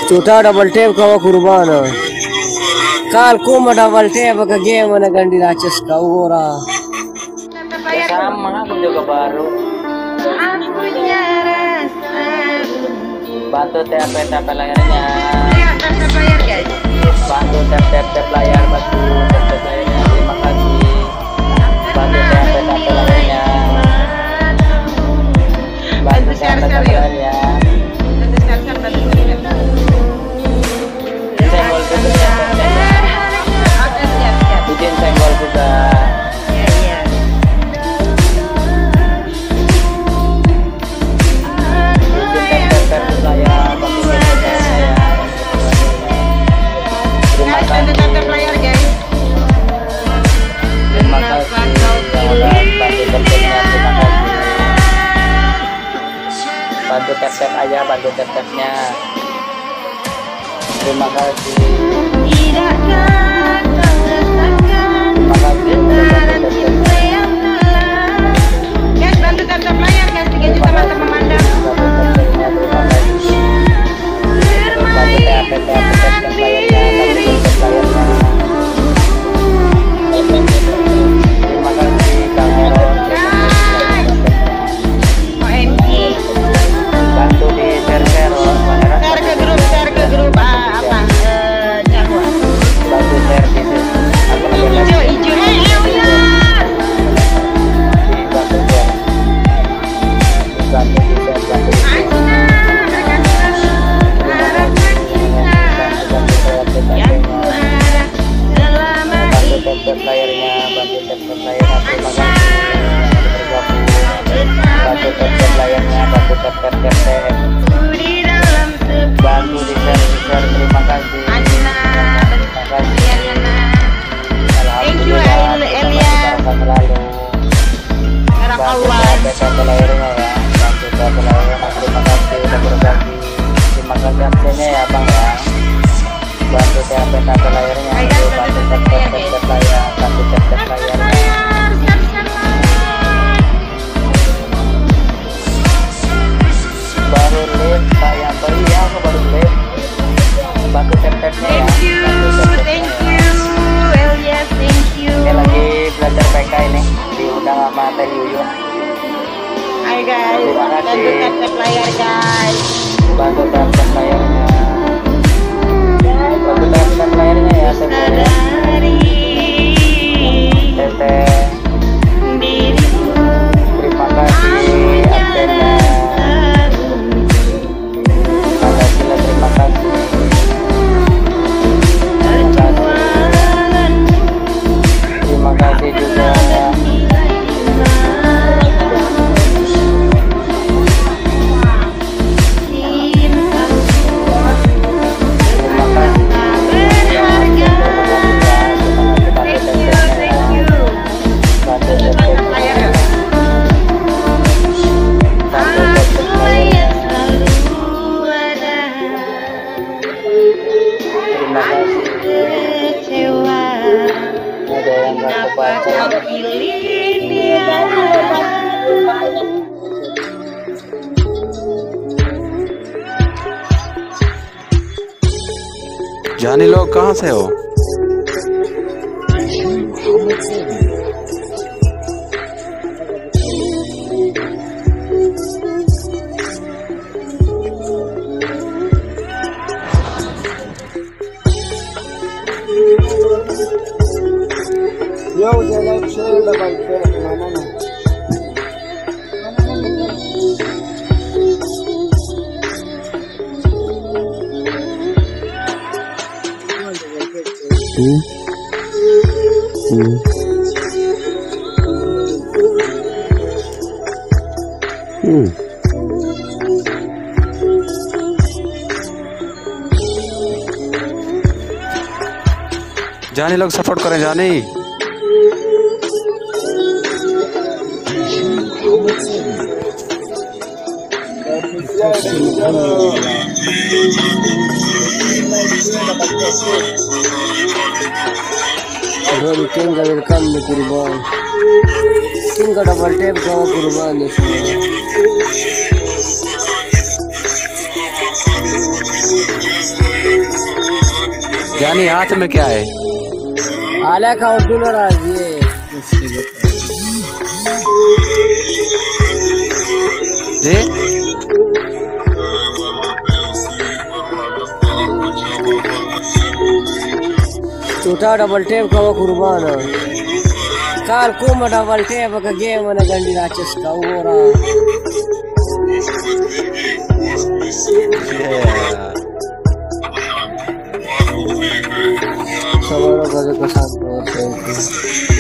Cuta double tap kawa kurban. Kal kuma double tap ke game mana ganti races kau ora. Ya sama, aku juga baru. Bantu tap layarnya. Bantu tap layar, bantu tap layarnya. Terima kasih. Bantu tap layarnya. Bantu tap layarnya. Senggol juga. Bikin senggol juga. Bantu tap aja, bantu tap-tapnya. Terima kasih. Terima kasih. Guys, bantu tap layar guys, 3 juta mata memandang. Bantu di share, terima kasih. Thank you Elia. Layarnya ya, bantu layarnya, terima kasih udah berbagi. Terima kasih absennya ya bang ya. Bantu layarnya, bantu tap layar, bantu tap layarnya. Baru live Pak Yanto, iya aku baru live. Bantu tap-tapnya ya. Thank you Elias, thank you. Ini lagi belajar PK ini, diundang sama Teh Yuyun. Hai guys, Terima kasih. bantu tap layar guys. Bantu tap layarnya. Bantu tap layarnya ya Teh. Teh. Terima kasih absennya. Terima kasih. Terima kasih juga. जानी लोग कहाँ से हो? Yo, they like share the bike. जानी लोग सपोर्ट करें जानी। King ka welcome ni kurban. King ka double tap ka kurban ni. जानी हाथ में क्या है? आला का डॉलर आ ये जी छोटा डबल टेप का वो कुर्बान काल कोम डबल टेप का गेम ना गंडी राचस का ओरा समारोह का जो साथ